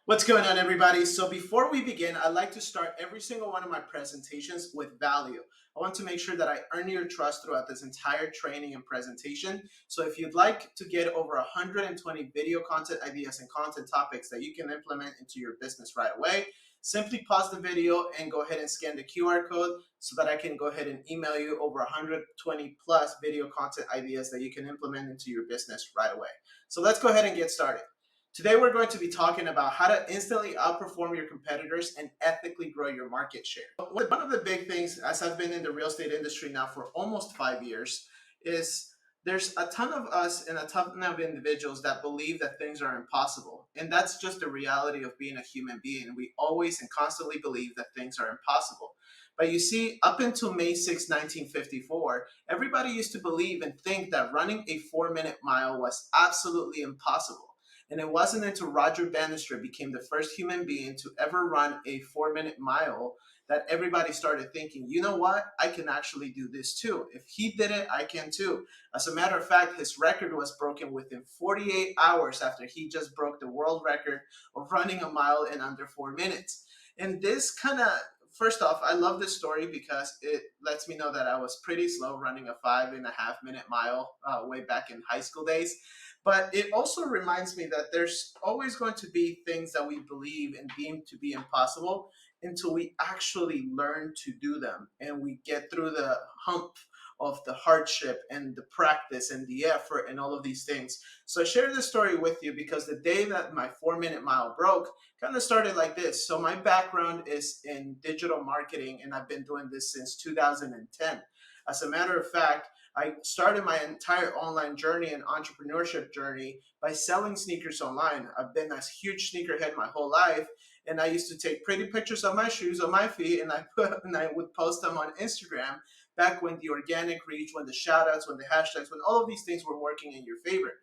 What's going on, everybody? So before we begin, I'd like to start every single one of my presentations with value. I want to make sure that I earn your trust throughout this entire training and presentation. So if you'd like to get over 120 video content ideas and content topics that you can implement into your business right away, simply pause the video and go ahead and scan the QR code so that I can go ahead and email you over 120 plus video content ideas that you can implement into your business right away. So let's go ahead and get started. Today, we're going to be talking about how to instantly outperform your competitors and ethically grow your market share. One of the big things, as I've been in the real estate industry now for almost 5 years, is there's a ton of us and a ton of individuals that believe that things are impossible. And that's just the reality of being a human being. We always and constantly believe that things are impossible. But you see, up until May 6, 1954, everybody used to believe and think that running a 4-minute mile was absolutely impossible. And it wasn't until Roger Bannister became the first human being to ever run a 4-minute mile that everybody started thinking, you know what? I can actually do this too. If he did it, I can too. As a matter of fact, his record was broken within 48 hours after he just broke the world record of running a mile in under 4 minutes. And this kind of, first off, I love this story because it lets me know that I was pretty slow running a 5.5 minute mile way back in high school days. But it also reminds me that there's always going to be things that we believe and deem to be impossible until we actually learn to do them and we get through the hump of the hardship and the practice and the effort and all of these things. So I share this story with you because the day that my 4-minute mile broke kind of started like this. So my background is in digital marketing and I've been doing this since 2010. As a matter of fact, I started my entire online journey and entrepreneurship journey by selling sneakers online. I've been a huge sneakerhead my whole life, and I used to take pretty pictures of my shoes on my feet, and I would post them on Instagram back when the organic reach, when the shout outs, when the hashtags, when all of these things were working in your favor.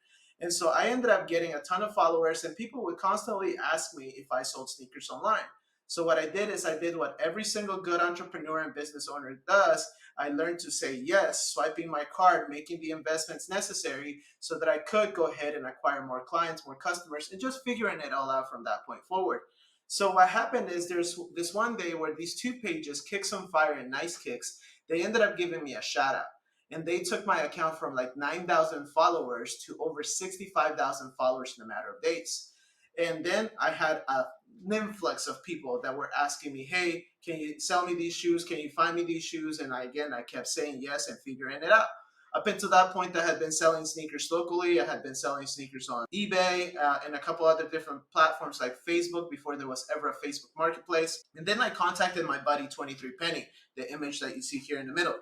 And so I ended up getting a ton of followers, and people would constantly ask me if I sold sneakers online. So what I did is I did what every single good entrepreneur and business owner does. I learned to say yes, swiping my card, making the investments necessary so that I could go ahead and acquire more clients, more customers, and just figuring it all out from that point forward. So what happened is there's this one day where these two pages, Kicks on Fire and Nice Kicks, they ended up giving me a shout out. And they took my account from like 9,000 followers to over 65,000 followers in a matter of days. And then I had a influx of people that were asking me, hey, can you sell me these shoes? Can you find me these shoes? And I kept saying yes and figuring it out. Up until that point, I had been selling sneakers locally. I had been selling sneakers on eBay and a couple other different platforms like Facebook before there was ever a Facebook marketplace. And then I contacted my buddy 23 Penny, the image that you see here in the middle.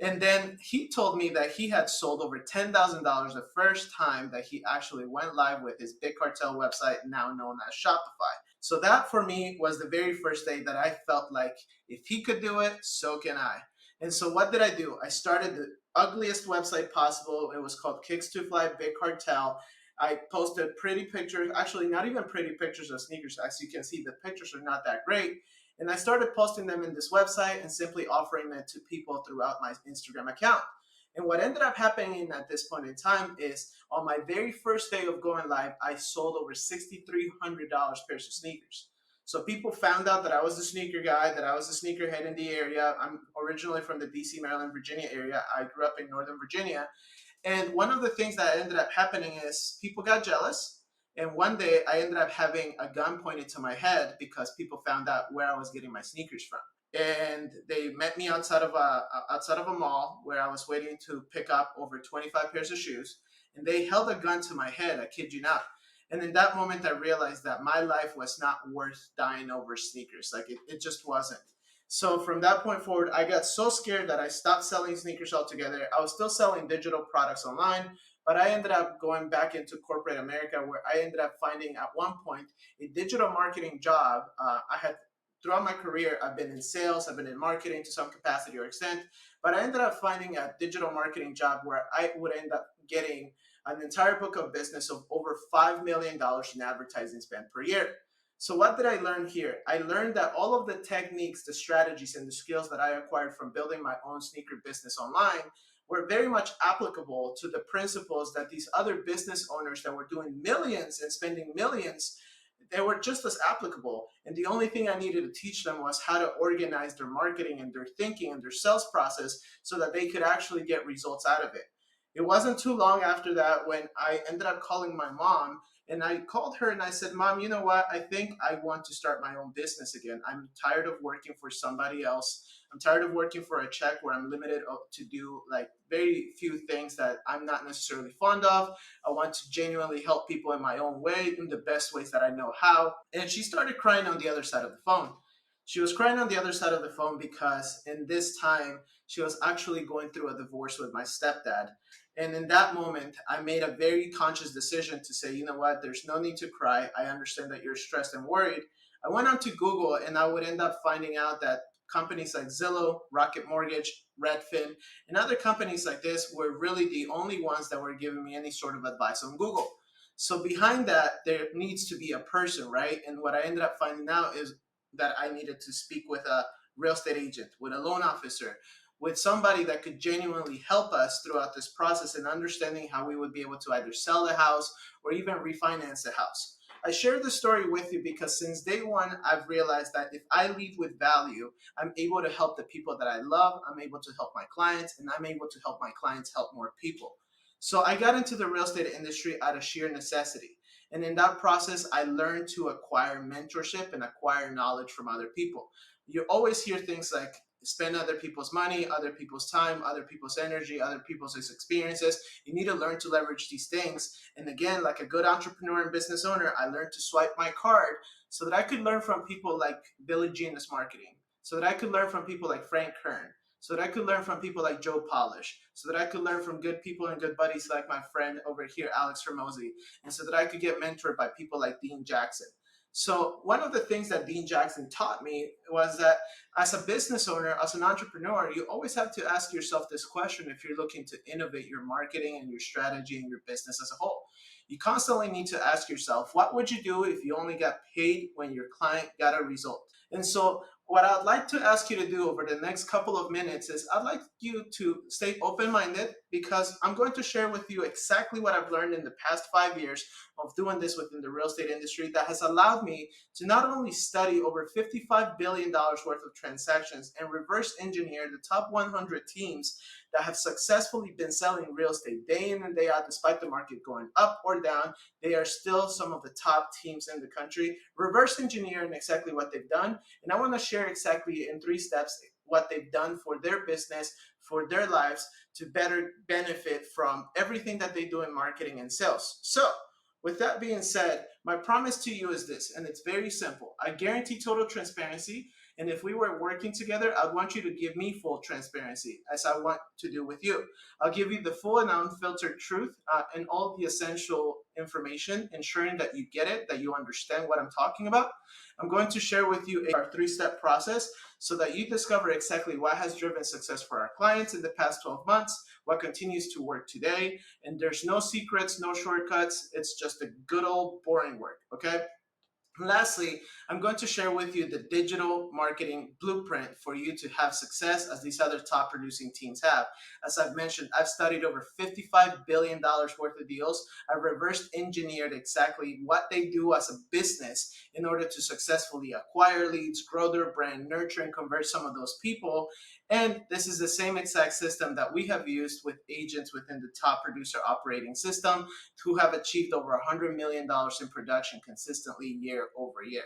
And then he told me that he had sold over $10,000 the first time that he actually went live with his Big Cartel website, now known as Shopify. So that for me was the very first day that I felt like if he could do it, so can I. And so what did I do? I started the ugliest website possible. It was called Kicks to Fly Big Cartel. I posted pretty pictures, actually not even pretty pictures of sneakers. As you can see, the pictures are not that great. And I started posting them in this website and simply offering them to people throughout my Instagram account. And what ended up happening at this point in time is on my very first day of going live, I sold over $6,300 pairs of sneakers. So people found out that I was a sneaker guy, that I was a sneakerhead in the area. I'm originally from the DC, Maryland, Virginia area. I grew up in Northern Virginia. And one of the things that ended up happening is people got jealous. And one day I ended up having a gun pointed to my head because people found out where I was getting my sneakers from. And they met me outside of a mall where I was waiting to pick up over 25 pairs of shoes. And they held a gun to my head, I kid you not. And in that moment, I realized that my life was not worth dying over sneakers. Like it just wasn't. So from that point forward, I got so scared that I stopped selling sneakers altogether. I was still selling digital products online, but I ended up going back into corporate America where I ended up finding at one point a digital marketing job. I had throughout my career, I've been in sales, I've been in marketing to some capacity or extent, but I ended up finding a digital marketing job where I would end up getting an entire book of business of over $5 million in advertising spend per year. So what did I learn here? I learned that all of the techniques, the strategies, and the skills that I acquired from building my own sneaker business online were very much applicable to the principles that these other business owners that were doing millions and spending millions, they were just as applicable. And the only thing I needed to teach them was how to organize their marketing and their thinking and their sales process so that they could actually get results out of it. It wasn't too long after that when I ended up calling my mom, and I called her and I said, Mom, you know what? I think I want to start my own business again. I'm tired of working for somebody else. I'm tired of working for a check where I'm limited to do like very few things that I'm not necessarily fond of. I want to genuinely help people in my own way, in the best ways that I know how. And she started crying on the other side of the phone. She was crying on the other side of the phone because in this time, she was actually going through a divorce with my stepdad. And in that moment, I made a very conscious decision to say, you know what, there's no need to cry. I understand that you're stressed and worried. I went on to Google and I would end up finding out that companies like Zillow, Rocket Mortgage, Redfin, and other companies like this were really the only ones that were giving me any sort of advice on Google. So behind that, there needs to be a person, right? And what I ended up finding out is that I needed to speak with a real estate agent, with a loan officer, with somebody that could genuinely help us throughout this process and understanding how we would be able to either sell the house or even refinance the house. I share this story with you because since day one, I've realized that if I lead with value, I'm able to help the people that I love, I'm able to help my clients, and I'm able to help my clients help more people. So I got into the real estate industry out of sheer necessity. And in that process, I learned to acquire mentorship and acquire knowledge from other people. You always hear things like spend other people's money, other people's time, other people's energy, other people's experiences. You need to learn to leverage these things. And again, like a good entrepreneur and business owner, I learned to swipe my card so that I could learn from people like Billy Genius Marketing, so that I could learn from people like Frank Kern, so that I could learn from people like Joe Polish, so that I could learn from good people and good buddies like my friend over here, Alex Hermosi, and so that I could get mentored by people like Dean Jackson. So one of the things that Dean Jackson taught me was that as a business owner, as an entrepreneur, you always have to ask yourself this question if you're looking to innovate your marketing and your strategy and your business as a whole. You constantly need to ask yourself, what would you do if you only got paid when your client got a result? And so what I'd like to ask you to do over the next couple of minutes is I'd like you to stay open-minded because I'm going to share with you exactly what I've learned in the past 5 years of doing this within the real estate industry that has allowed me to not only study over $55 billion worth of transactions and reverse engineer the top 100 teams that have successfully been selling real estate day in and day out despite the market going up or down. They are still some of the top teams in the country, reverse engineering exactly what they've done. And I want to share exactly in 3 steps what they've done for their business, for their lives, to better benefit from everything that they do in marketing and sales. So, with that being said, my promise to you is this, and it's very simple. I guarantee total transparency. And if we were working together, I'd want you to give me full transparency, as I want to do with you. I'll give you the full and unfiltered truth and all the essential information, ensuring that you get it, that you understand what I'm talking about. I'm going to share with you our 3-step process so that you discover exactly what has driven success for our clients in the past 12 months, what continues to work today, and there's no secrets, no shortcuts. It's just a good old boring work, okay? Lastly, I'm going to share with you the digital marketing blueprint for you to have success as these other top producing teams have. As I've mentioned, I've studied over $55 billion worth of deals. I've reverse engineered exactly what they do as a business in order to successfully acquire leads, grow their brand, nurture and convert some of those people. And this is the same exact system that we have used with agents within the top producer operating system who have achieved over $100 million in production consistently year over year.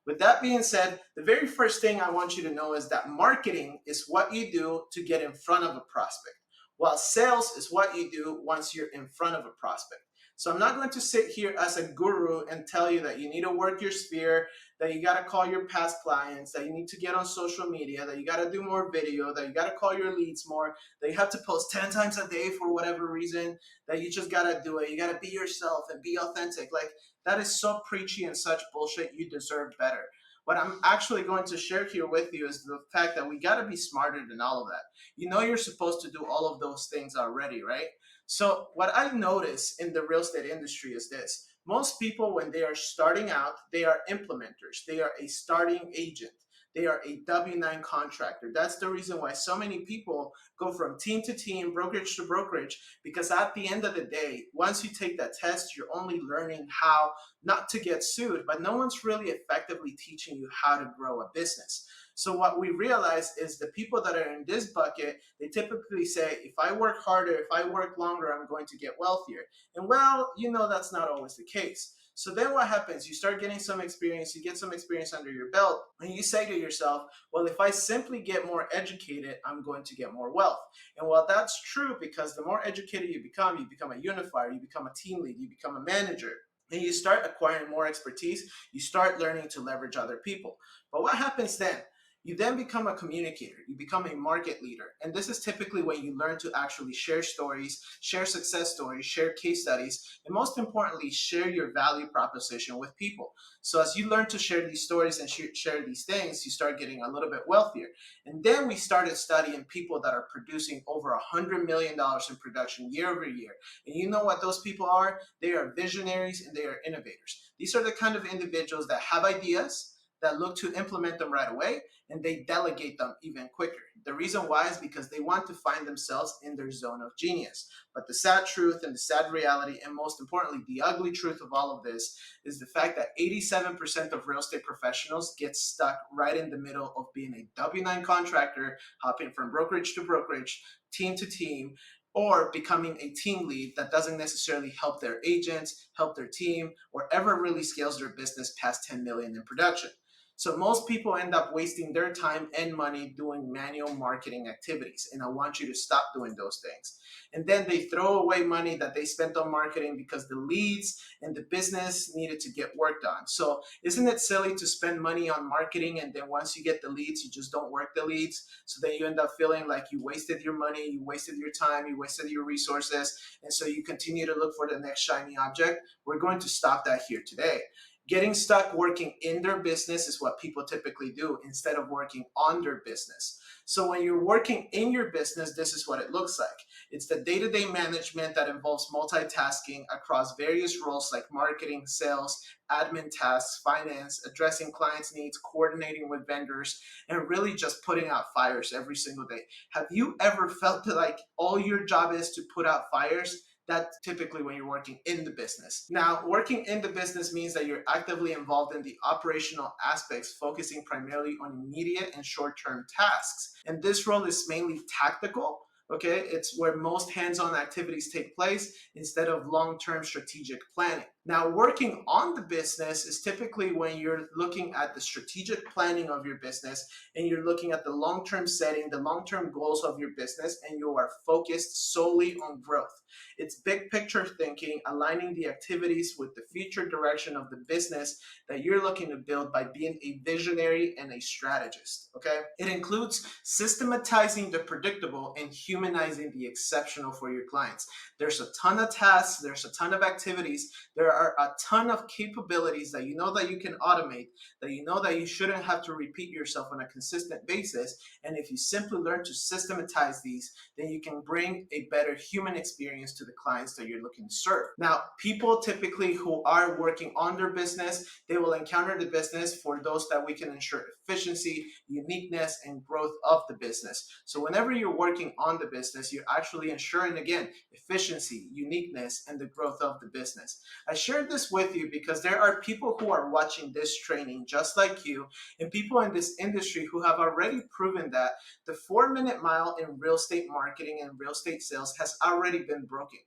With that being said, the very first thing I want you to know is that marketing is what you do to get in front of a prospect, while sales is what you do once you're in front of a prospect. So I'm not going to sit here as a guru and tell you that you need to work your sphere, that you got to call your past clients, that you need to get on social media, that you got to do more video, that you got to call your leads more, that you have to post 10 times a day for whatever reason, that you just got to do it. You got to be yourself and be authentic. Like, that is so preachy and such bullshit. You deserve better. What I'm actually going to share here with you is the fact that we got to be smarter than all of that. You know you're supposed to do all of those things already, right? So what I notice in the real estate industry is this. Most people, when they are starting out, they are implementers. They are a starting agent. They are a W-9 contractor. That's the reason why so many people go from team to team, brokerage to brokerage, because at the end of the day, once you take that test, you're only learning how not to get sued, but no one's really effectively teaching you how to grow a business. So what we realize is the people that are in this bucket, they typically say, if I work harder, if I work longer, I'm going to get wealthier. And well, that's not always the case. So then what happens? You start getting some experience, you get some experience under your belt, and you say to yourself, well, if I simply get more educated, I'm going to get more wealth. And while that's true, because the more educated you become a unifier, you become a team lead, you become a manager, and you start acquiring more expertise, you start learning to leverage other people. But what happens then? You then become a communicator, you become a market leader. And this is typically when you learn to actually share stories, share success stories, share case studies, and most importantly, share your value proposition with people. So as you learn to share these stories and share these things, you start getting a little bit wealthier. And then we started studying people that are producing over $100 million in production year over year. And you know what those people are? They are visionaries and they are innovators. These are the kind of individuals that have ideas, that look to implement them right away, and they delegate them even quicker. The reason why is because they want to find themselves in their zone of genius. But the sad truth and the sad reality, and most importantly, the ugly truth of all of this, is the fact that 87% of real estate professionals get stuck right in the middle of being a W-9 contractor, hopping from brokerage to brokerage, team to team, or becoming a team lead that doesn't necessarily help their agents, help their team, or ever really scales their business past 10 million in production. So most people end up wasting their time and money doing manual marketing activities. And I want you to stop doing those things. And then they throw away money that they spent on marketing because the leads and the business needed to get worked on. So isn't it silly to spend money on marketing and then once you get the leads, you just don't work the leads? So then you end up feeling like you wasted your money, you wasted your time, you wasted your resources. And so you continue to look for the next shiny object. We're going to stop that here today. Getting stuck working in their business is what people typically do instead of working on their business. So when you're working in your business, this is what it looks like. It's the day-to-day management that involves multitasking across various roles like marketing, sales, admin tasks, finance, addressing clients' needs, coordinating with vendors, and really just putting out fires every single day. Have you ever felt like all your job is to put out fires? That's typically when you're working in the business. Now, working in the business means that you're actively involved in the operational aspects, focusing primarily on immediate and short-term tasks. And this role is mainly tactical. Okay, it's where most hands-on activities take place instead of long-term strategic planning. Now, working on the business is typically when you're looking at the strategic planning of your business and you're looking at the long-term setting, the long-term goals of your business, and you are focused solely on growth. It's big picture thinking, aligning the activities with the future direction of the business that you're looking to build by being a visionary and a strategist. Okay, it includes systematizing the predictable and humanizing the exceptional for your clients. There's a ton of tasks, there's a ton of activities, there are a ton of capabilities that you know that you can automate, that you know that you shouldn't have to repeat yourself on a consistent basis. And if you simply learn to systematize these, then you can bring a better human experience to the clients that you're looking to serve. Now, people typically who are working on their business, they will encounter the business for those that we can ensure efficiency, uniqueness, and growth of the business. So whenever you're working on the business, you're actually ensuring, again, efficiency, uniqueness, and the growth of the business. I shared this with you because there are people who are watching this training just like you, and people in this industry who have already proven that the 4-minute mile in real estate marketing and real estate sales has already been broken.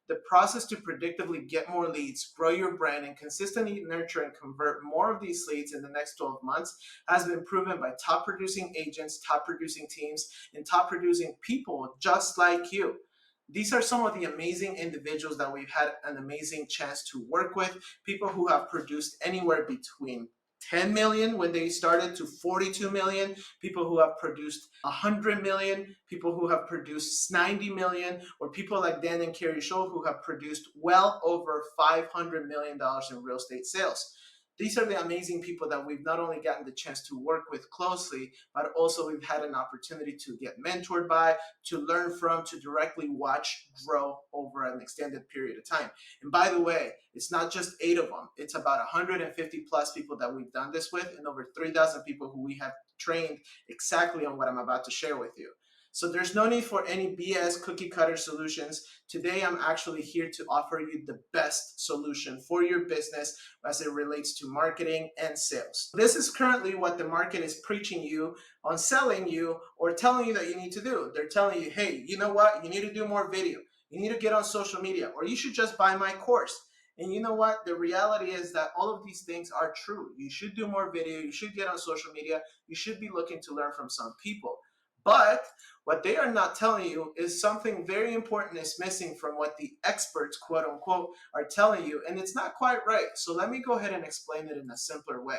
The process to predictably get more leads, grow your brand, and consistently nurture and convert more of these leads in the next 12 months has been proven by top producing agents, top producing teams, and top producing people just like you. These are some of the amazing individuals that we've had an amazing chance to work with, people who have produced anywhere between 10 million when they started to 42 million, people who have produced 100 million, people who have produced 90 million, or people like Dan and Carrie Scholl who have produced well over $500 million in real estate sales. These are the amazing people that we've not only gotten the chance to work with closely, but also we've had an opportunity to get mentored by, to learn from, to directly watch grow over an extended period of time. And by the way, it's not just 8 of them, it's about 150 plus people that we've done this with, and over 3,000 people who we have trained exactly on what I'm about to share with you. So there's no need for any BS cookie cutter solutions. Today, I'm actually here to offer you the best solution for your business as it relates to marketing and sales. This is currently what the market is preaching you on selling you or telling you that you need to do. They're telling you, hey, you know what? You need to do more video. You need to get on social media, or you should just buy my course. And you know what? The reality is that all of these things are true. You should do more video. You should get on social media. You should be looking to learn from some people. But what they are not telling you is something very important is missing from what the experts, quote unquote, are telling you. And it's not quite right. So let me go ahead and explain it in a simpler way.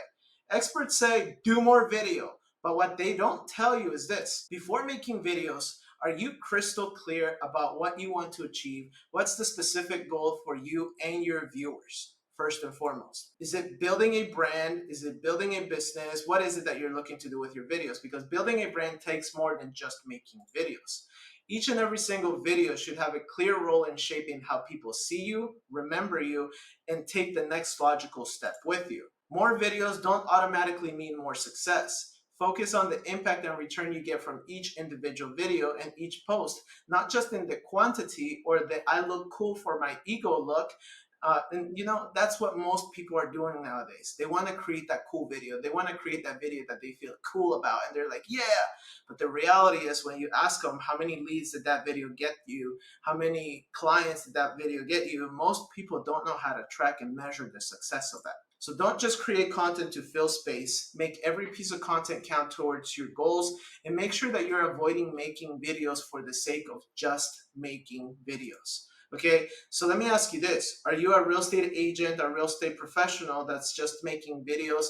Experts say do more video. But what they don't tell you is this. Before making videos, are you crystal clear about what you want to achieve? What's the specific goal for you and your viewers? First and foremost, is it building a brand? Is it building a business? What is it that you're looking to do with your videos? Because building a brand takes more than just making videos. Each and every single video should have a clear role in shaping how people see you, remember you, and take the next logical step with you. More videos don't automatically mean more success. Focus on the impact and return you get from each individual video and each post, not just in the quantity or the I look cool for my ego look. And you know, that's what most people are doing nowadays. They want to create that cool video. They want to create that video that they feel cool about. And they're like, yeah. But the reality is when you ask them how many leads did that video get you, how many clients did that video get you, most people don't know how to track and measure the success of that. So don't just create content to fill space. Make every piece of content count towards your goals, and make sure that you're avoiding making videos for the sake of just making videos. Okay, so let me ask you this. Are you a real estate agent, a real estate professional that's just making videos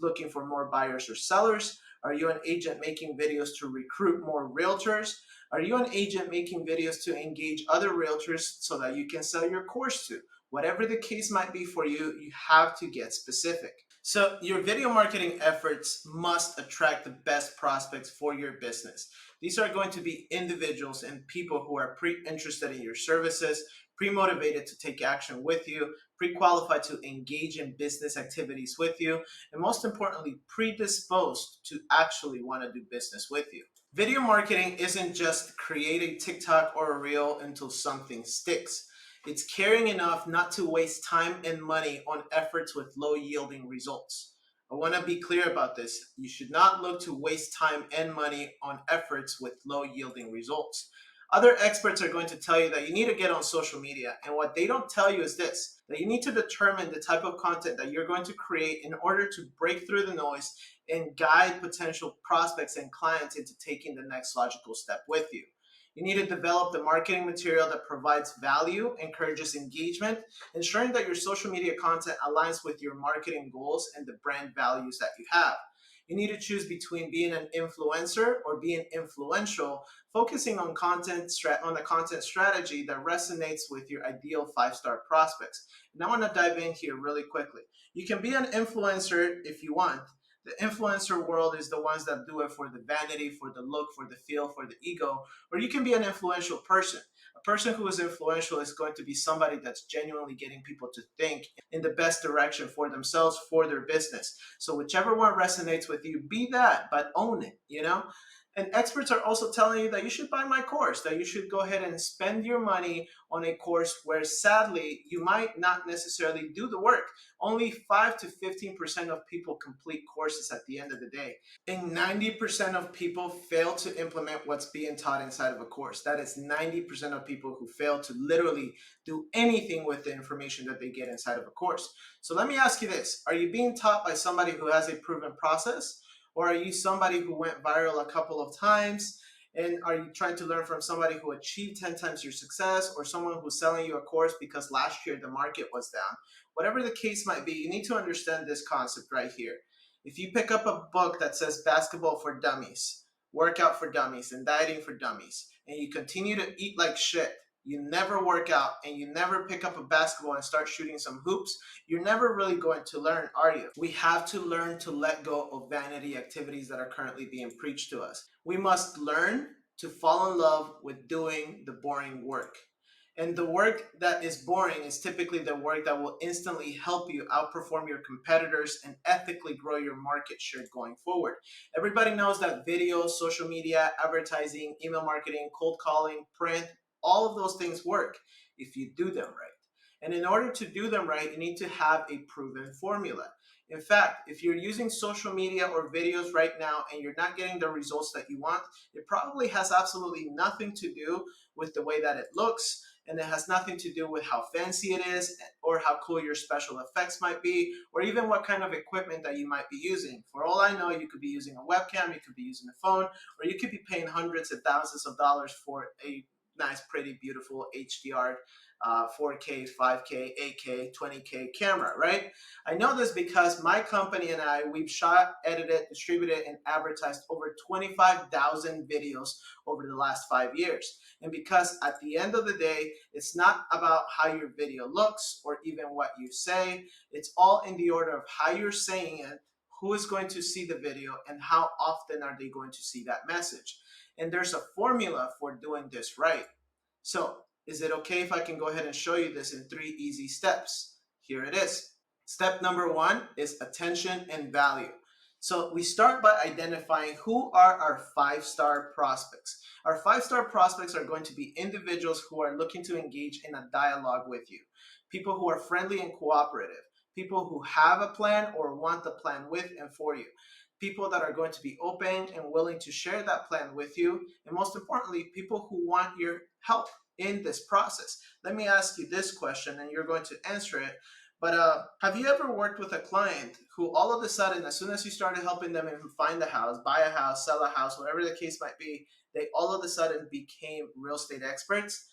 looking for more buyers or sellers? Are you an agent making videos to recruit more realtors? Are you an agent making videos to engage other realtors so that you can sell your course to? Whatever the case might be for you, you have to get specific. So your video marketing efforts must attract the best prospects for your business. These are going to be individuals and people who are pre-interested in your services, pre-motivated to take action with you, pre-qualified to engage in business activities with you, and most importantly, predisposed to actually want to do business with you. Video marketing isn't just create a TikTok or a reel until something sticks. It's caring enough not to waste time and money on efforts with low yielding results. I want to be clear about this. You should not look to waste time and money on efforts with low yielding results. Other experts are going to tell you that you need to get on social media. And what they don't tell you is this, that you need to determine the type of content that you're going to create in order to break through the noise and guide potential prospects and clients into taking the next logical step with you. You need to develop the marketing material that provides value, encourages engagement, ensuring that your social media content aligns with your marketing goals and the brand values that you have. You need to choose between being an influencer or being influential, focusing on on the content strategy that resonates with your ideal 5-star prospects. And I want to dive in here really quickly. You can be an influencer if you want. The influencer world is the ones that do it for the vanity, for the look, for the feel, for the ego. Or you can be an influential person. A person who is influential is going to be somebody that's genuinely getting people to think in the best direction for themselves, for their business. So whichever one resonates with you, be that, but own it, you know? And experts are also telling you that you should buy my course, that you should go ahead and spend your money on a course where sadly you might not necessarily do the work. Only 5 to 15% of people complete courses at the end of the day. And 90% of people fail to implement what's being taught inside of a course. That is 90% of people who fail to literally do anything with the information that they get inside of a course. So let me ask you this. Are you being taught by somebody who has a proven process? Or are you somebody who went viral a couple of times? And are you trying to learn from somebody who achieved 10 times your success, or someone who's selling you a course because last year the market was down? Whatever the case might be, you need to understand this concept right here. If you pick up a book that says basketball for dummies, workout for dummies, and dieting for dummies, and you continue to eat like shit, you never work out, and you never pick up a basketball and start shooting some hoops, you're never really going to learn, are you? We have to learn to let go of vanity activities that are currently being preached to us. We must learn to fall in love with doing the boring work. And the work that is boring is typically the work that will instantly help you outperform your competitors and ethically grow your market share going forward. Everybody knows that video, social media, advertising, email marketing, cold calling, print, all of those things work if you do them right. And in order to do them right, you need to have a proven formula. In fact, if you're using social media or videos right now and you're not getting the results that you want, it probably has absolutely nothing to do with the way that it looks, and it has nothing to do with how fancy it is or how cool your special effects might be, or even what kind of equipment that you might be using. For all I know, you could be using a webcam, you could be using a phone, or you could be paying hundreds of thousands of dollars for a nice, pretty, beautiful HDR 4K, 5K, 8K, 20K camera, right? I know this because my company and I, we've shot, edited, distributed, and advertised over 25,000 videos over the last 5 years. And because at the end of the day, it's not about how your video looks or even what you say, it's all in the order of how you're saying it, who is going to see the video, and how often are they going to see that message. And there's a formula for doing this right. So, is it okay if I can go ahead and show you this in 3 easy steps? Here it is. Step number 1 is attention and value. So we start by identifying who are our 5-star prospects. Our 5-star prospects are going to be individuals who are looking to engage in a dialogue with you, people who are friendly and cooperative, people who have a plan or want the plan with and for you, people that are going to be open and willing to share that plan with you, and most importantly, people who want your help in this process. Let me ask you this question and you're going to answer it. But have you ever worked with a client who all of a sudden, as soon as you started helping them find a house, buy a house, sell a house, whatever the case might be, they all of a sudden became real estate experts?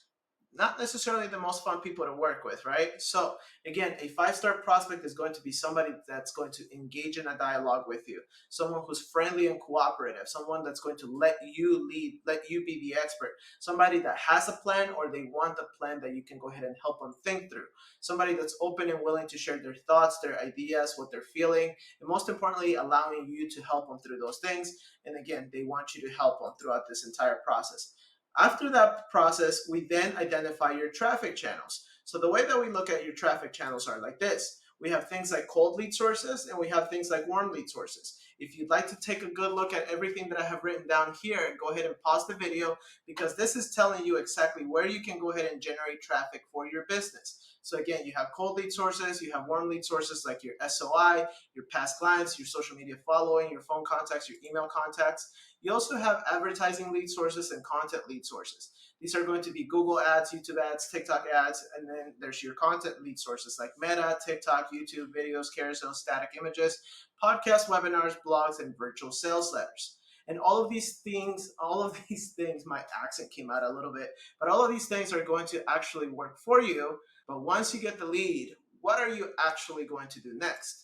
Not necessarily the most fun people to work with, right? So again, a 5-star prospect is going to be somebody that's going to engage in a dialogue with you, someone who's friendly and cooperative, someone that's going to let you lead, let you be the expert, somebody that has a plan or they want a plan that you can go ahead and help them think through, somebody that's open and willing to share their thoughts, their ideas, what they're feeling, and most importantly, allowing you to help them through those things. And again, they want you to help them throughout this entire process. After that process, we then identify your traffic channels. So the way that we look at your traffic channels are like this. We have things like cold lead sources and we have things like warm lead sources. If you'd like to take a good look at everything that I have written down here, go ahead and pause the video because this is telling you exactly where you can go ahead and generate traffic for your business. So again, you have cold lead sources, you have warm lead sources like your SOI, your past clients, your social media following, your phone contacts, your email contacts. You also have advertising lead sources and content lead sources. These are going to be Google ads, YouTube ads, TikTok ads, and then there's your content lead sources like Meta, TikTok, YouTube, videos, carousel, static images, podcasts, webinars, blogs, and virtual sales letters. And all of these things, my accent came out a little bit, but all of these things are going to actually work for you. But once you get the lead, what are you actually going to do next?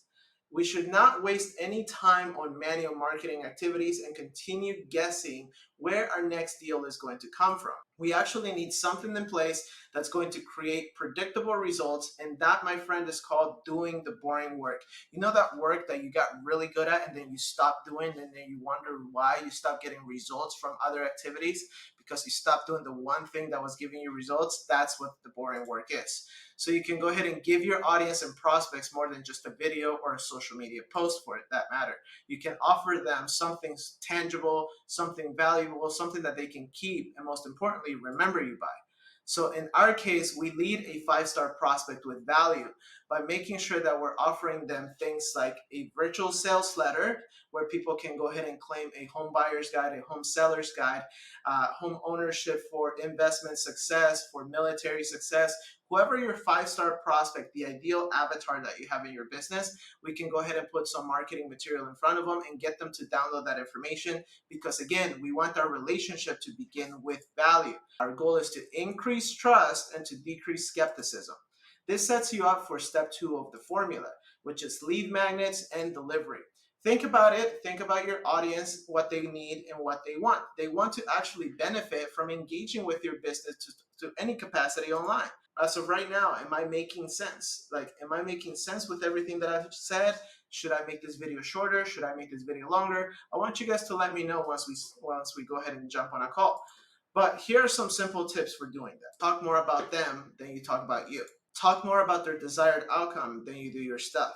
We should not waste any time on manual marketing activities and continue guessing where our next deal is going to come from. We actually need something in place that's going to create predictable results, and that, my friend, is called doing the boring work. You know that work that you got really good at and then you stop doing and then you wonder why you stop getting results from other activities because you stopped doing the one thing that was giving you results? That's what the boring work is. So you can go ahead and give your audience and prospects more than just a video or a social media post for that matter. You can offer them something tangible, something valuable, something that they can keep, and most importantly, remember you by. So in our case, we lead a 5-star prospect with value by making sure that we're offering them things like a virtual sales letter where people can go ahead and claim a home buyer's guide, a home seller's guide, home ownership for investment success, for military success. Whoever your 5-star prospect, the ideal avatar that you have in your business, we can go ahead and put some marketing material in front of them and get them to download that information because, again, we want our relationship to begin with value. Our goal is to increase trust and to decrease skepticism. This sets you up for step 2 of the formula, which is lead magnets and delivery. Think about it. Think about your audience, what they need and what they want. They want to actually benefit from engaging with your business to any capacity online. As of right now, am I making sense? Like, am I making sense with everything that I've said? Should I make this video shorter? Should I make this video longer? I want you guys to let me know once we go ahead and jump on a call. But here are some simple tips for doing that. Talk more about them than you talk about you. Talk more about their desired outcome than you do your stuff.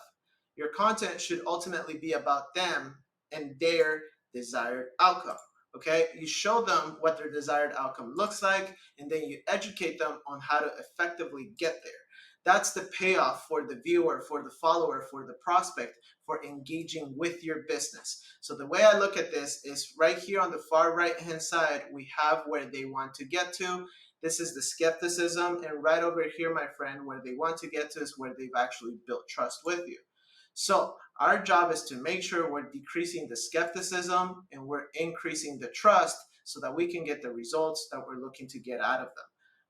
Your content should ultimately be about them and their desired outcome. Okay, you show them what their desired outcome looks like, and then you educate them on how to effectively get there. That's the payoff for the viewer, for the follower, for the prospect, for engaging with your business. So the way I look at this is right here on the far right hand side, we have where they want to get to. This is the skepticism, and right over here, my friend, where they want to get to is where they've actually built trust with you. So our job is to make sure we're decreasing the skepticism and we're increasing the trust so that we can get the results that we're looking to get out of them.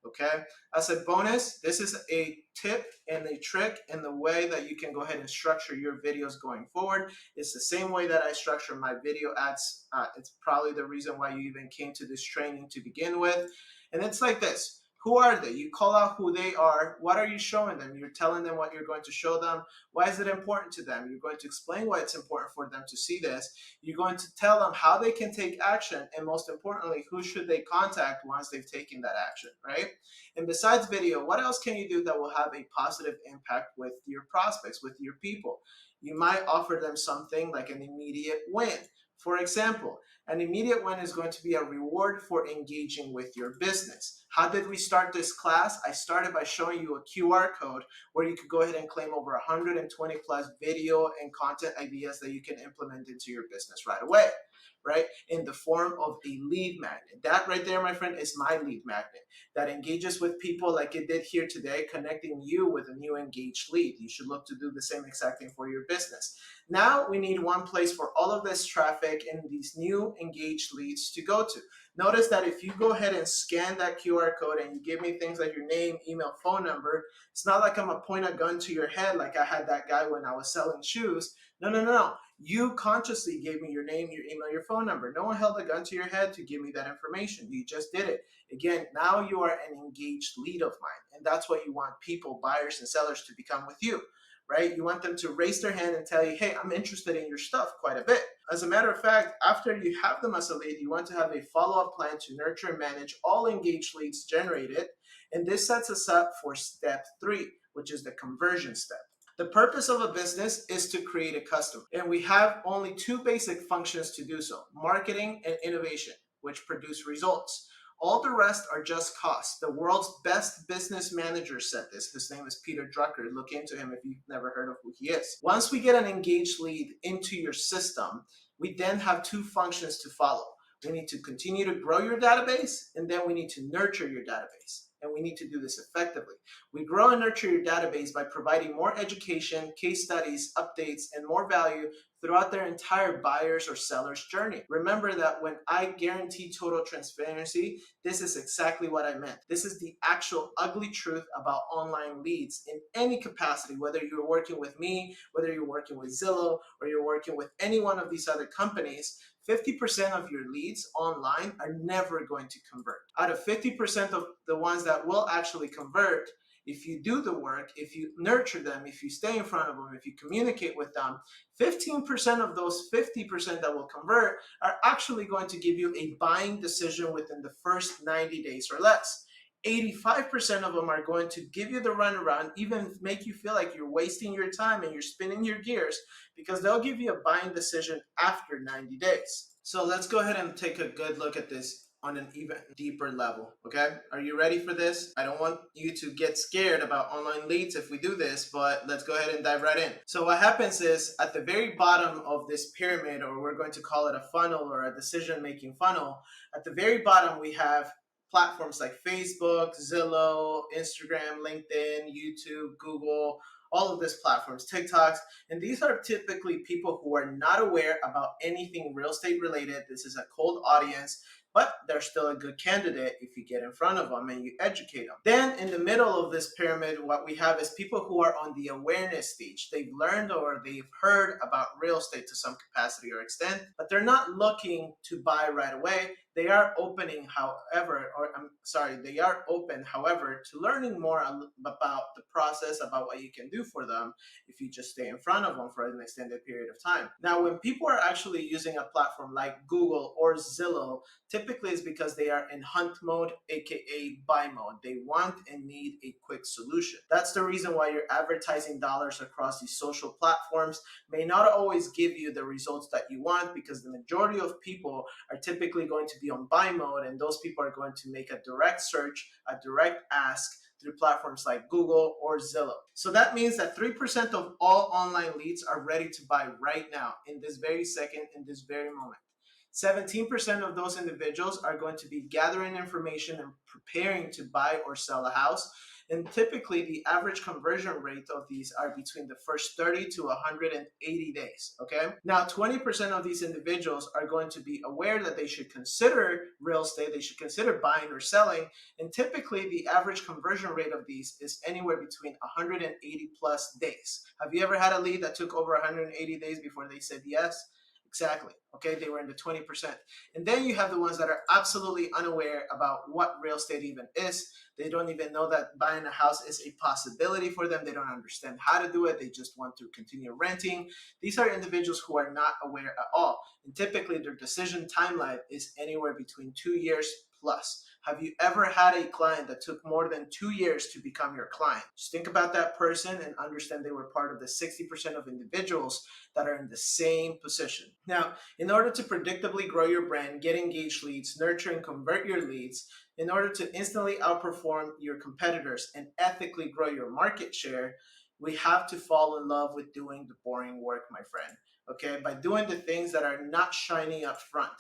Okay. As a bonus, this is a tip and a trick in the way that you can go ahead and structure your videos going forward. It's the same way that I structure my video ads. It's probably the reason why you even came to this training to begin with. And it's like this. Who are they? You call out who they are. What are you showing them? You're telling them what you're going to show them. Why is it important to them? You're going to explain why it's important for them to see this. You're going to tell them how they can take action, and most importantly, who should they contact once they've taken that action, right? And besides video, what else can you do that will have a positive impact with your prospects, with your people? You might offer them something like an immediate win. For example, an immediate win is going to be a reward for engaging with your business. How did we start this class? I started by showing you a QR code where you could go ahead and claim over 120 plus video and content ideas that you can implement into your business right away, right? In the form of a lead magnet. That right there, my friend, is my lead magnet that engages with people like it did here today, connecting you with a new engaged lead. You should look to do the same exact thing for your business. Now we need one place for all of this traffic and these new engaged leads to go to. Notice that if you go ahead and scan that QR code and you give me things like your name, email, phone number, it's not like I'm gonna point a gun to your head like I had that guy when I was selling shoes. No, no, no, no. You consciously gave me your name, your email, your phone number. No one held a gun to your head to give me that information. You just did it. Again, now you are an engaged lead of mine. And that's what you want people, buyers and sellers, to become with you, right? You want them to raise their hand and tell you, hey, I'm interested in your stuff quite a bit. As a matter of fact, after you have them as a lead, you want to have a follow-up plan to nurture and manage all engaged leads generated. And this sets us up for step 3, which is the conversion step. The purpose of a business is to create a customer, and we have only 2 basic functions to do so: marketing and innovation, which produce results. All the rest are just costs. The world's best business manager said this. His name is Peter Drucker. Look into him if you've never heard of who he is. Once we get an engaged lead into your system, we then have 2 functions to follow. We need to continue to grow your database, and then we need to nurture your database. And we need to do this effectively. We grow and nurture your database by providing more education, case studies, updates, and more value throughout their entire buyer's or seller's journey. Remember that when I guarantee total transparency, this is exactly what I meant. This is the actual ugly truth about online leads in any capacity, whether you're working with me, whether you're working with Zillow, or you're working with any one of these other companies. 50% of your leads online are never going to convert. Out of 50% of the ones that will actually convert, if you do the work, if you nurture them, if you stay in front of them, if you communicate with them, 15% of those 50% that will convert are actually going to give you a buying decision within the first 90 days or less. 85% of them are going to give you the runaround, even make you feel like you're wasting your time and you're spinning your gears, because they'll give you a buying decision after 90 days. So let's go ahead and take a good look at this on an even deeper level, okay? Are you ready for this? I don't want you to get scared about online leads if we do this, but let's go ahead and dive right in. So what happens is at the very bottom of this pyramid, or we're going to call it a funnel or a decision-making funnel, at the very bottom we have platforms like Facebook, Zillow, Instagram, LinkedIn, YouTube, Google, all of these platforms, TikToks, and these are typically people who are not aware about anything real estate related. This is a cold audience. but they're still a good candidate if you get in front of them and you educate them. Then in the middle of this pyramid, what we have is people who are on the awareness stage. They've learned or they've heard about real estate to some capacity or extent, but they're not looking to buy right away. They are opening, however, or I'm sorry, they are open, however, to learning more about the process, about what you can do for them if you just stay in front of them for an extended period of time. Now, when people are actually using a platform like Google or Zillow, typically it's because they are in hunt mode, aka buy mode. They want and need a quick solution. That's the reason why your advertising dollars across these social platforms may not always give you the results that you want, because the majority of people are typically going to be on buy mode, and those people are going to make a direct search, a direct ask through platforms like Google or Zillow. So that means that 3% of all online leads are ready to buy right now, in this very second, in this very moment. 17% of those individuals are going to be gathering information and preparing to buy or sell a house. And typically, the average conversion rate of these are between the first 30 to 180 days. Okay. Now, 20% of these individuals are going to be aware that they should consider real estate, they should consider buying or selling. And typically, the average conversion rate of these is anywhere between 180 plus days. Have you ever had a lead that took over 180 days before they said yes? Exactly. Okay, they were in the 20%. And then you have the ones that are absolutely unaware about what real estate even is. They don't even know that buying a house is a possibility for them. They don't understand how to do it. They just want to continue renting. These are individuals who are not aware at all. And typically their decision timeline is anywhere between 2 years plus. Have you ever had a client that took more than 2 years to become your client? Just think about that person and understand they were part of the 60% of individuals that are in the same position. Now, in order to predictably grow your brand, get engaged leads, nurture and convert your leads, in order to instantly outperform your competitors and ethically grow your market share, we have to fall in love with doing the boring work, my friend. Okay, by doing the things that are not shiny up front.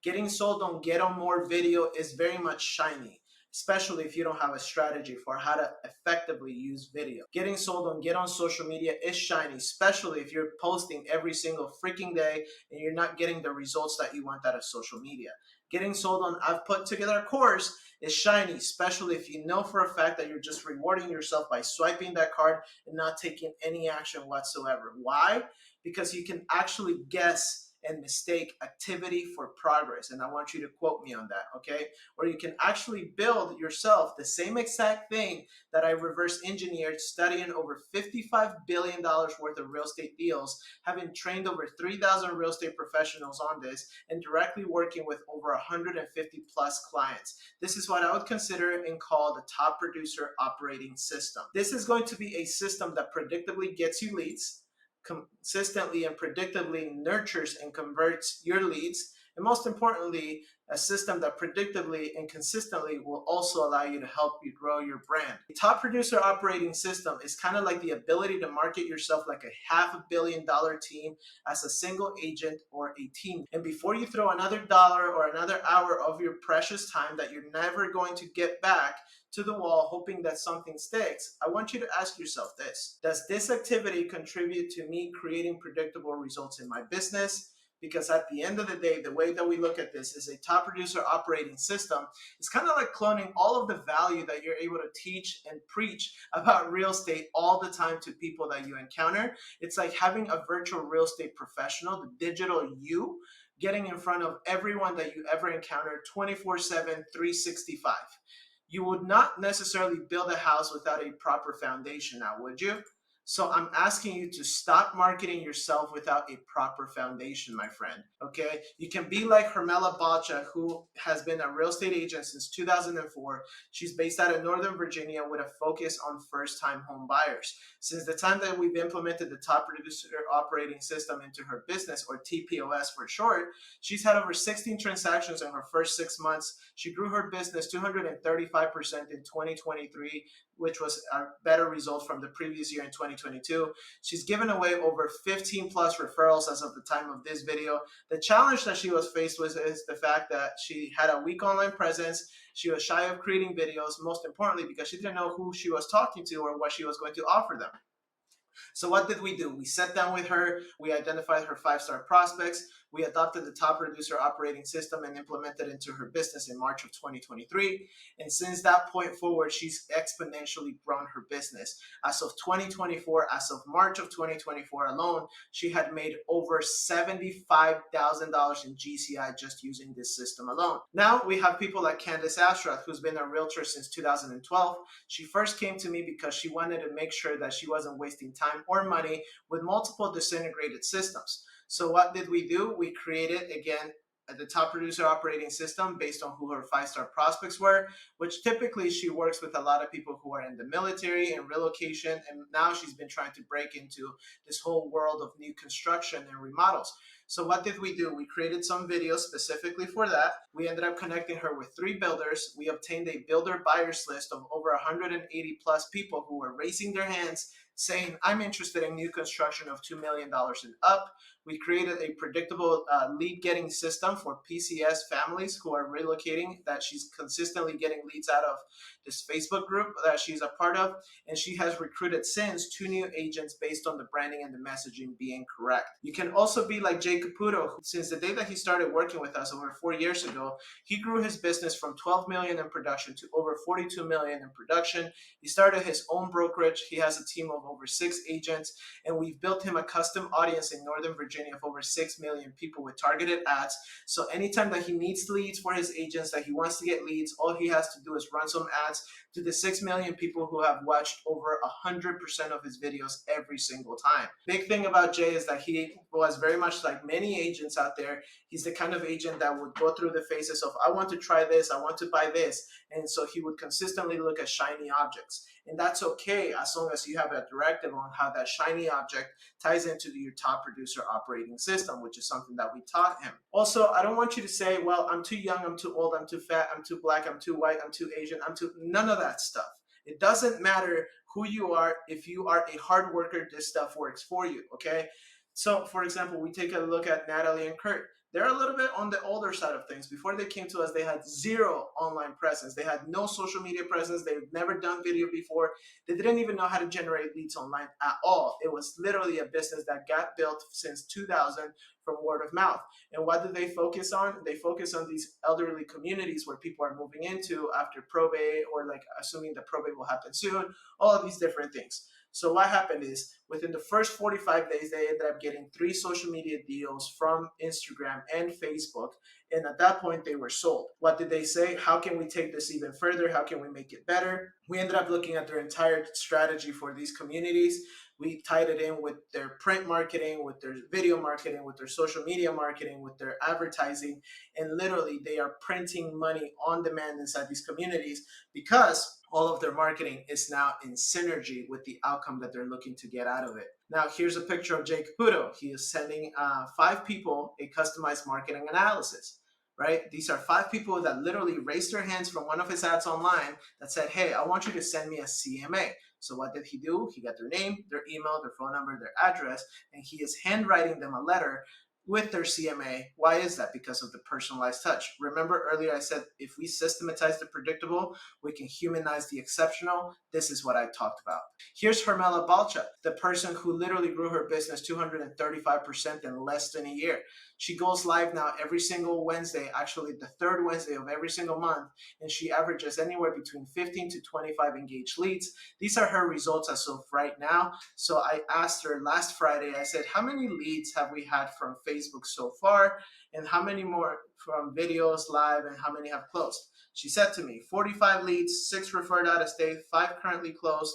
Getting sold on Get On More video is very much shiny, especially if you don't have a strategy for how to effectively use video. Getting sold on Get On Social Media is shiny, especially if you're posting every single freaking day and you're not getting the results that you want out of social media. Getting sold on I've put together a course is shiny, especially if you know for a fact that you're just rewarding yourself by swiping that card and not taking any action whatsoever. Why? Because you can actually guess and mistake activity for progress. And I want you to quote me on that, okay? Or you can actually build yourself the same exact thing that I reverse engineered, studying over $55 billion worth of real estate deals, having trained over 3,000 real estate professionals on this, and directly working with over 150 plus clients. This is what I would consider and call the top producer operating system. This is going to be a system that predictably gets you leads, consistently and predictably nurtures and converts your leads, and most importantly, a system that predictably and consistently will also allow you to help you grow your brand. A top producer operating system is kind of like the ability to market yourself like a $500 million team as a single agent or a team. And before you throw another dollar or another hour of your precious time that you're never going to get back to the wall hoping that something sticks, I want you to ask yourself this. Does this activity contribute to me creating predictable results in my business? Because at the end of the day, the way that we look at this is a top producer operating system. It's kind of like cloning all of the value that you're able to teach and preach about real estate all the time to people that you encounter. It's like having a virtual real estate professional, the digital you, getting in front of everyone that you ever encounter 24/7, 365. You would not necessarily build a house without a proper foundation now, would you? So I'm asking you to stop marketing yourself without a proper foundation, my friend. Okay? You can be like Hermela Bacha, who has been a real estate agent since 2004. She's based out of Northern Virginia with a focus on first-time home buyers. Since the time that we've implemented the top producer operating system into her business, or TPOS for short, she's had over 16 transactions in her first 6 months. She grew her business 235% in 2023, which was a better result from the previous year in 2022. She's given away over 15 plus referrals as of the time of this video. The challenge that she was faced with is the fact that she had a weak online presence. She was shy of creating videos, most importantly, because she didn't know who she was talking to or what she was going to offer them. So what did we do? We sat down with her, we identified her 5-star prospects, we adopted the top producer operating system and implemented it into her business in March of 2023. And since that point forward, she's exponentially grown her business. As of 2024, as of March of 2024 alone, she had made over $75,000 in GCI just using this system alone. Now we have people like Candace Ashrath, who's been a realtor since 2012. She first came to me because she wanted to make sure that she wasn't wasting time or money with multiple disintegrated systems. So what did we do? We created, again, the top producer operating system based on who her 5-star prospects were, which typically she works with a lot of people who are in the military and relocation. And now she's been trying to break into this whole world of new construction and remodels. So what did we do? We created some videos specifically for that. We ended up connecting her with 3 builders. We obtained a builder buyers list of over 180 plus people who were raising their hands saying, I'm interested in new construction of $2 million and up. We created a predictable lead getting system for PCS families who are relocating, that she's consistently getting leads out of this Facebook group that she's a part of. And she has recruited since 2 new agents based on the branding and the messaging being correct. You can also be like Jay Caputo, who, since the day that he started working with us over 4 years ago, he grew his business from 12 million in production to over 42 million in production. He started his own brokerage. He has a team of over 6 agents, and we've built him a custom audience in Northern Virginia of over 6 million people with targeted ads. So anytime that he needs leads for his agents, that he wants to get leads, all he has to do is run some ads to the 6 million people who have watched over 100% of his videos every single time. Big thing about Jay is that he was very much like many agents out there. He's the kind of agent that would go through the phases of, I want to try this, I want to buy this. And so he would consistently look at shiny objects. And that's okay as long as you have a directive on how that shiny object ties into your top producer operating system, which is something that we taught him. Also, I don't want you to say, well, I'm too young, I'm too old, I'm too fat, I'm too black, I'm too white, I'm too Asian, none of that stuff. It doesn't matter who you are. If you are a hard worker, this stuff works for you, okay? So, for example, we take a look at Natalie and Kurt. They're a little bit on the older side of things. Before they came to us, they had 0 online presence. They had no social media presence. They've never done video before. They didn't even know how to generate leads online at all. It was literally a business that got built since 2000 from word of mouth. And what do they focus on? They focus on these elderly communities where people are moving into after probate, or like assuming the probate will happen soon, all of these different things. So what happened is, within the first 45 days, they ended up getting 3 social media deals from Instagram and Facebook. And at that point, they were sold. What did they say? How can we take this even further? How can we make it better? We ended up looking at their entire strategy for these communities. We tied it in with their print marketing, with their video marketing, with their social media marketing, with their advertising. And literally, they are printing money on demand inside these communities because all of their marketing is now in synergy with the outcome that they're looking to get out of it. Now, here's a picture of Jay Caputo. He is sending 5 people a customized marketing analysis, right? These are 5 people that literally raised their hands from one of his ads online that said, hey, I want you to send me a CMA. So what did he do? He got their name, their email, their phone number, their address, and he is handwriting them a letter with their CMA. Why is that? Because of the personalized touch. Remember earlier I said, if we systematize the predictable, we can humanize the exceptional. This is what I talked about. Here's Hermela Balcha, the person who literally grew her business 235% in less than a year. She goes live now every single Wednesday, actually the 3rd Wednesday of every single month, and she averages anywhere between 15 to 25 engaged leads. These are her results as of right now. So I asked her last Friday, I said, how many leads have we had from Facebook so far, and how many more from videos live, and how many have closed? She said to me, 45 leads, 6 referred out of state, 5 currently closed,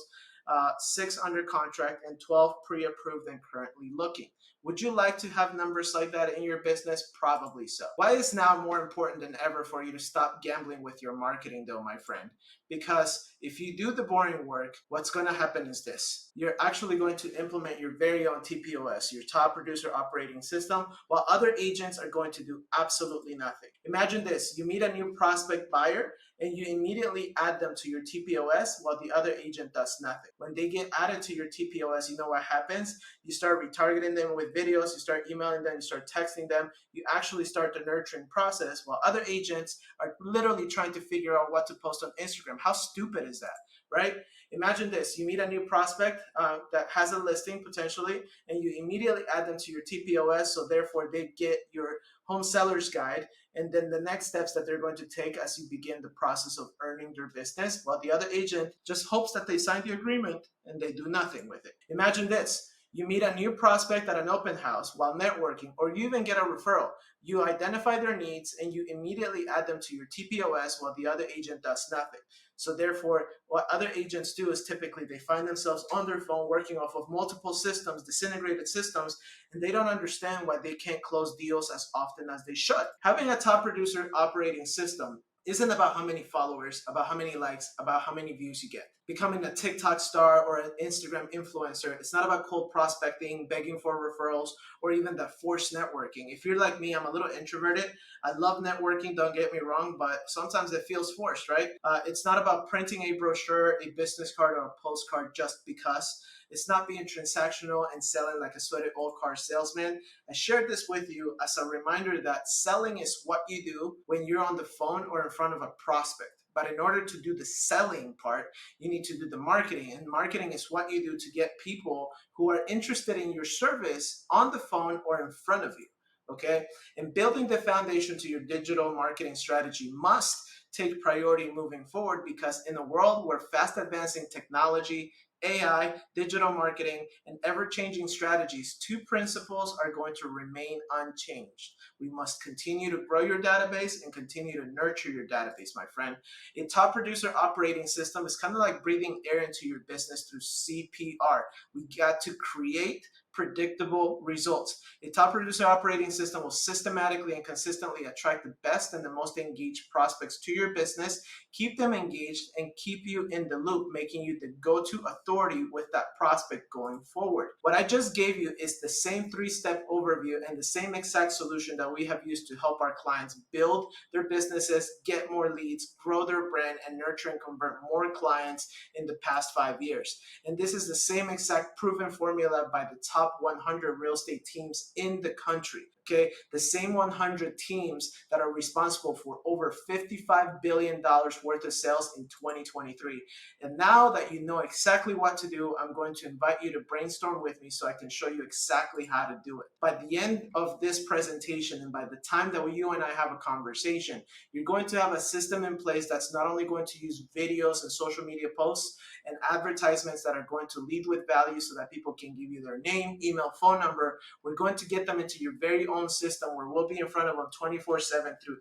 6 under contract, and 12 pre-approved and currently looking. Would you like to have numbers like that in your business? Probably so. Why is now more important than ever for you to stop gambling with your marketing though, my friend? Because if you do the boring work, what's going to happen is this. You're actually going to implement your very own TPOS, your top producer operating system, while other agents are going to do absolutely nothing. Imagine this. You meet a new prospect buyer and you immediately add them to your TPOS while the other agent does nothing. When they get added to your TPOS, you know what happens? You start retargeting them with videos, you start emailing them, you start texting them, you actually start the nurturing process while other agents are literally trying to figure out what to post on Instagram. How stupid is that, right? Imagine this: you meet a new prospect that has a listing potentially, and you immediately add them to your TPOS, so therefore they get your home seller's guide, and then the next steps that they're going to take as you begin the process of earning their business, while the other agent just hopes that they sign the agreement and they do nothing with it. Imagine this: you meet a new prospect at an open house while networking, or you even get a referral. You identify their needs and you immediately add them to your TPOS while the other agent does nothing. So therefore, what other agents do is typically they find themselves on their phone working off of multiple systems, disintegrated systems, and they don't understand why they can't close deals as often as they should. Having a top producer operating system isn't about how many followers, about how many likes, about how many views you get. Becoming a TikTok star or an Instagram influencer, it's not about cold prospecting, begging for referrals, or even that forced networking. If you're like me, I'm a little introverted. I love networking, don't get me wrong, but sometimes it feels forced, right? It's not about printing a brochure, a business card, or a postcard just because. It's not being transactional and selling like a sweaty old car salesman. I shared this with you as a reminder that selling is what you do when you're on the phone or in front of a prospect. But in order to do the selling part, you need to do the marketing. And marketing is what you do to get people who are interested in your service on the phone or in front of you. Okay? And building the foundation to your digital marketing strategy must take priority moving forward, because in a world where fast advancing technology, AI, digital marketing, and ever changing strategies, two principles are going to remain unchanged. We must continue to grow your database and continue to nurture your database, my friend. A top producer operating system is kind of like breathing air into your business through CPR. We got to create predictable results. A top producer operating system will systematically and consistently attract the best and the most engaged prospects to your business, keep them engaged, and keep you in the loop, making you the go-to authority with that prospect going forward. What I just gave you is the same three-step overview and the same exact solution that we have used to help our clients build their businesses, get more leads, grow their brand, and nurture and convert more clients in the past 5 years. And this is the same exact proven formula by the top 100 real estate teams in the country. Okay, the same 100 teams that are responsible for over $55 billion worth of sales in 2023. And now that you know exactly what to do, I'm going to invite you to brainstorm with me so I can show you exactly how to do it. By the end of this presentation, and by the time that you and I have a conversation, you're going to have a system in place that's not only going to use videos and social media posts and advertisements that are going to lead with value so that people can give you their name, email, phone number. We're going to get them into your very own system where we'll be in front of them 24/7 through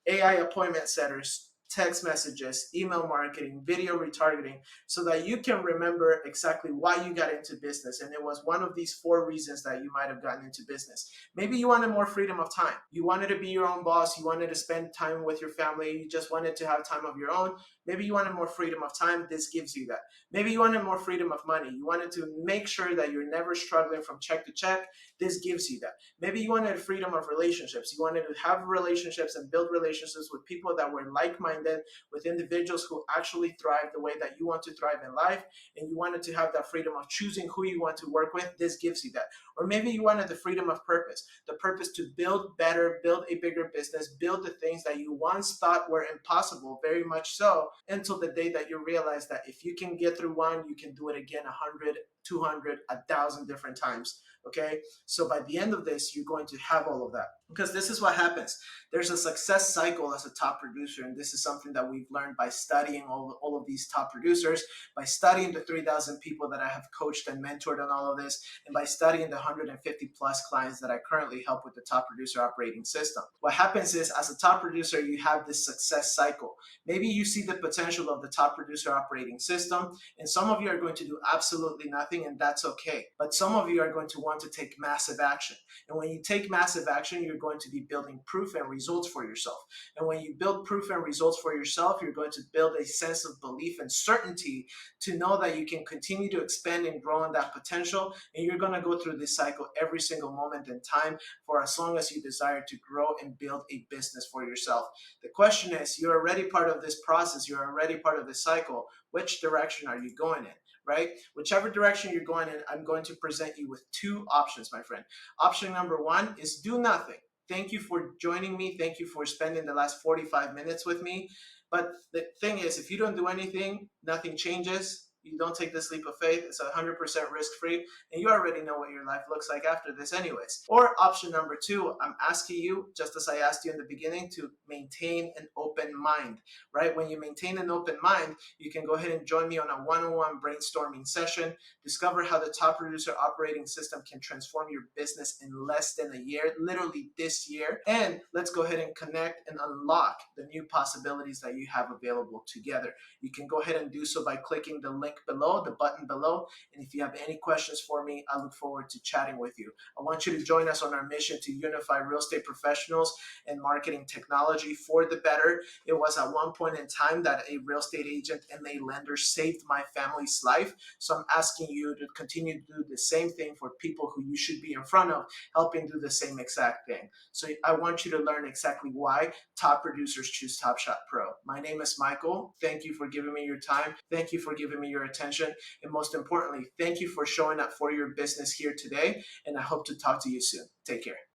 AI appointment setters, text messages, email marketing, video retargeting, so that you can remember exactly why you got into business. And it was one of these 4 reasons that you might have gotten into business. Maybe you wanted more freedom of time. You wanted to be your own boss. You wanted to spend time with your family. You just wanted to have time of your own. Maybe you wanted more freedom of time. This gives you that. Maybe you wanted more freedom of money. You wanted to make sure that you're never struggling from check to check. This gives you that. Maybe you wanted freedom of relationships. You wanted to have relationships and build relationships with people that were like-minded, with individuals who actually thrive the way that you want to thrive in life, and you wanted to have that freedom of choosing who you want to work with. This gives you that. Or maybe you wanted the freedom of purpose, the purpose to build better, build a bigger business, build the things that you once thought were impossible, very much so, until the day that you realize that if you can get through one, you can do it again 100, 200, 1,000 different times. Okay, so by the end of this, you're going to have all of that, because this is what happens. There's a success cycle as a top producer, and this is something that we've learned by studying all of these top producers, by studying the 3,000 people that I have coached and mentored on all of this, and by studying the 150 plus clients that I currently help with the top producer operating system. What happens is, as a top producer, you have this success cycle. Maybe you see the potential of the top producer operating system, and some of you are going to do absolutely nothing, and that's okay. But some of you are going to want to take massive action. And when you take massive action, you're going to be building proof and results for yourself. And when you build proof and results for yourself, you're going to build a sense of belief and certainty to know that you can continue to expand and grow in that potential. And you're going to go through this cycle every single moment in time for as long as you desire to grow and build a business for yourself. The question is, you're already part of this process. You're already part of this cycle. Which direction are you going in? Right? Whichever direction you're going in, I'm going to present you with 2 options, my friend. Option number 1 is do nothing. Thank you for joining me. Thank you for spending the last 45 minutes with me. But the thing is, if you don't do anything, nothing changes. You don't take this leap of faith. It's 100% risk free, and you already know what your life looks like after this, anyways. Or option number two, I'm asking you, just as I asked you in the beginning, to maintain an open mind, right? When you maintain an open mind, you can go ahead and join me on a one-on-one brainstorming session. Discover how the top producer operating system can transform your business in less than a year, literally this year. And let's go ahead and connect and unlock the new possibilities that you have available together. You can go ahead and do so by clicking the link below, the button below. And if you have any questions for me, I look forward to chatting with you. I want you to join us on our mission to unify real estate professionals and marketing technology for the better. It was at one point in time that a real estate agent and a lender saved my family's life. So I'm asking you to continue to do the same thing for people who you should be in front of, helping do the same exact thing. So I want you to learn exactly why top producers choose Top Shot Pro. My name is Michael. Thank you for giving me your time. Thank you for giving me your attention. And most importantly, thank you for showing up for your business here today. And I hope to talk to you soon. Take care.